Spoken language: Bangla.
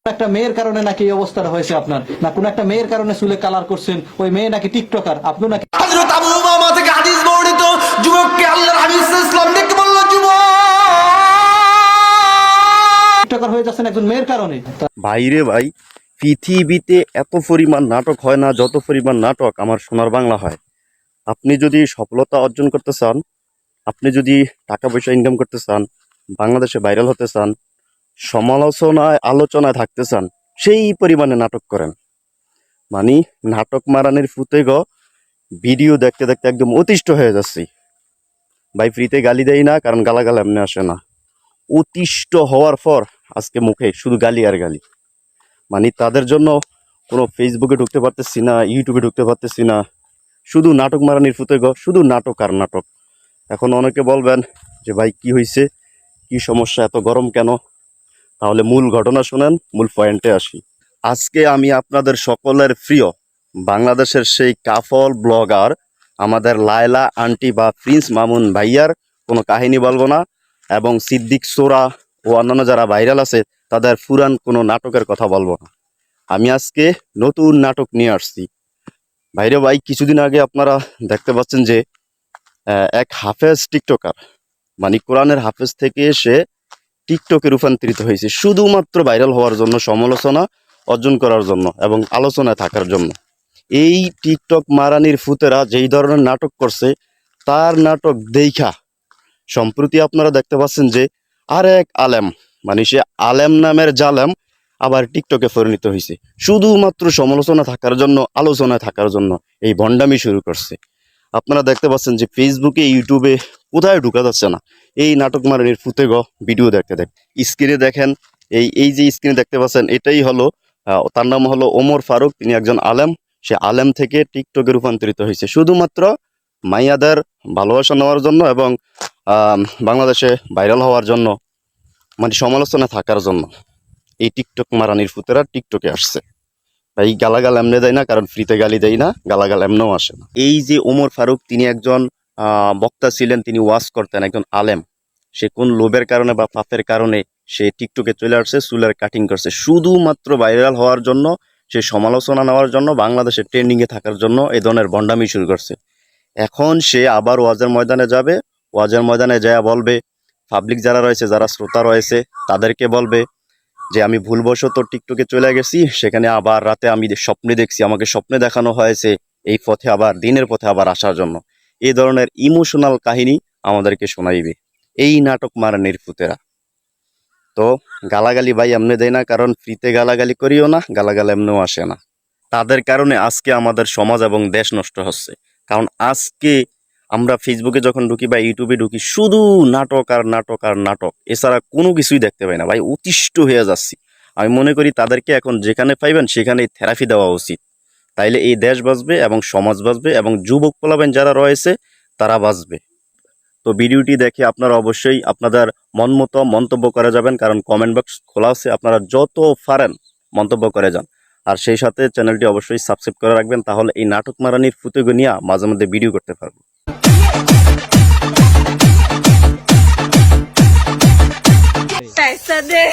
একটা মেয়ের কারণে নাকি এই অবস্থাটা হয়েছে আপনার, না কোন একটা মেয়ের কারণে চুলে কালার করছেন, ওই মেয়ে নাকি টিকটকার, আপনি নাকি হযরত আবু উমামা থেকে হাদিস বর্ণিত, যুবককে আল্লাহর হাবিব সাল্লাল্লাহু আলাইহি ওয়াসাল্লাম ডেকে বলল, যুবক টিকটকার হয়ে যাচ্ছেন একজন মেয়ের কারণে। ভাইরে ভাই, পৃথিবীতে এত পরিমাণ নাটক হয় না যত পরিমাণ নাটক আমার সোনার বাংলা হয়। আপনি যদি সফলতা অর্জন করতে চান, আপনি যদি টাকা পয়সা ইনকাম করতে চান, বাংলাদেশে ভাইরাল হতে চান, সমালোচনায় আলোচনায় থাকতে চান, সেই পরিমাণে নাটক করেন। মানে নাটক মারানের ফুতে ভিডিও দেখতে দেখতে একদম অতিষ্ঠ হয়ে যাচ্ছি ভাই। ফ্রিতে গালি দেয় না, কারণ গালাগাল এমনি আসে না। অতিষ্ঠ হওয়ার পর আজকে মুখে শুধু গালি আর গালি। মানে তাদের জন্য কোনো ফেসবুকে ঢুকতে পারতেছি না, ইউটিউবে ঢুকতে পারতেছি না, শুধু নাটক মারানির ফুতে শুধু নাটক আর নাটক। এখন অনেকে বলবেন যে ভাই কি হয়েছে, কি সমস্যা, এত গরম কেন? তাহলে মূল ঘটনা শুনেন, মূল পয়েন্টে আসি। আজকে আমি আপনাদের সকলের প্রিয় বাংলাদেশের সেই কাফল ব্লগার আমাদের লায়লা আন্টি বা প্রিন্স মামুন ভাইয়ার কোনো কাহিনী বলবো না, এবং সিদ্দিক সোরা ও অন্যান্য যারা ভাইরাল আছে তাদের পুরান কোনো নাটকের কথা বলবো না। আমি আজকে নতুন নাটক নিয়ে আসছি। ভাইরে ভাই, কিছুদিন আগে আপনারা দেখতে পাচ্ছেন যে এক হাফেজ টিকটকার, মানে কোরআনের হাফেজ থেকে এসে টিকটকে রূপান্তরিত হয়েছে শুধুমাত্র ভাইরাল হওয়ার জন্য, সমালোচনা অর্জন করার জন্য এবং আলোচনায় থাকার জন্য। এই টিকটক মারানির ফুতেরা যেই ধরনের নাটক করছে, তার নাটক দেখা সম্প্রতি আপনারা দেখতে পাচ্ছেন যে আর এক আলেম, মানে সে আলেম নামের জালেম আবার টিকটকে পরিণত হয়েছে শুধুমাত্র সমালোচনা থাকার জন্য, আলোচনায় থাকার জন্য এই ভণ্ডামি শুরু করছে। আপনারা দেখতে পাচ্ছেন যে ফেসবুকে, ইউটিউবে কোথায় ঢুকা যাচ্ছে না এই নাটক মারানির ফুতে ভিডিও দেখতে দেখ। স্ক্রিনে দেখেন, এই যে স্ক্রিনে দেখতে পাচ্ছেন, এটাই হলো তার নাম হলো ওমর ফারুক। তিনি একজন আলেম। সে আলেম থেকে টিকটকে রূপান্তরিত হয়েছে শুধুমাত্র মাইয়াদের ভালোবাসা নেওয়ার জন্য এবং বাংলাদেশে ভাইরাল হওয়ার জন্য, মানে সমালোচনা থাকার জন্য। এই টিকটক মারানির ফুতেরা টিকটকে আসছে। এই গালাগাল এমনে দেয় না, কারণ ফ্রিতে গালি দেয় না, গালাগাল এমনেও আসে না। এই যে ওমর ফারুক, তিনি একজন বক্তা ছিলেন, তিনি ওয়াজ করতেন, একজন আলেম। সে কোন লোভের কারণে বা পাপের কারণে সে টিকটকে চলে আসছে, চুলের কাটিং করছে শুধুমাত্র ভাইরাল হওয়ার জন্য, সে সমালোচনা নেওয়ার জন্য, বাংলাদেশে ট্রেন্ডিংয়ে থাকার জন্য এই ধরনের ভণ্ডামি শুরু করছে। এখন সে আবার ওয়াজের ময়দানে যাবে, ওয়াজের ময়দানে যায় বলবে, পাবলিক যারা রয়েছে, যারা শ্রোতা রয়েছে, তাদেরকে বলবে যে আমি ভুলবশত টিকটকে চলে গেছি, সেখানে আবার রাতে আমি স্বপ্নে দেখছি, আমাকে স্বপ্নে দেখানো হয়েছে এই পথে আবার, দিনের পথে আবার আসার জন্য। এই ধরনের ইমোশনাল কাহিনী আমাদেরকে শোনাইবে এই নাটক মারানির ফুতেরা। তো গালাগালি ভাই এমনি দেয় না, কারণ ফ্রিতে গালাগালি করিও না, গালাগাল এমনিও আসে না। তাদের কারণে আজকে আমাদের সমাজ এবং দেশ নষ্ট হচ্ছে। কারণ আজকে আমরা ফেসবুকে যখন ঢুকি বা ইউটিউবে ঢুকি, শুধু নাটক আর নাটক আর নাটক, এছাড়া কোনো কিছুই দেখতে পাই না ভাই। অতিষ্ঠ হয়ে যাচ্ছি। আমি মনে করি তাদেরকে এখন যেখানে পাইবেন সেখানেই থেরাপি দেওয়া উচিত। তাইলে এই দেশ বাঁচবে এবং সমাজ বাঁচবে এবং যুবক পোলাবেন যারা রয়েছে তারা বাঁচবে। তো ভিডিওটি দেখে আপনারা অবশ্যই আপনাদের মন মতো মন্তব্য করে যাবেন, কারণ কমেন্ট বক্স খোলা আছে, আপনারা যত পারেন মন্তব্য করে যান। আর সেই সাথে চ্যানেলটি অবশ্যই সাবস্ক্রাইব করে রাখবেন, তাহলে এই নাটক মারানির ফুতেগো নিয়ে মাঝে মধ্যে ভিডিও করতে পারবো। पैसा दे।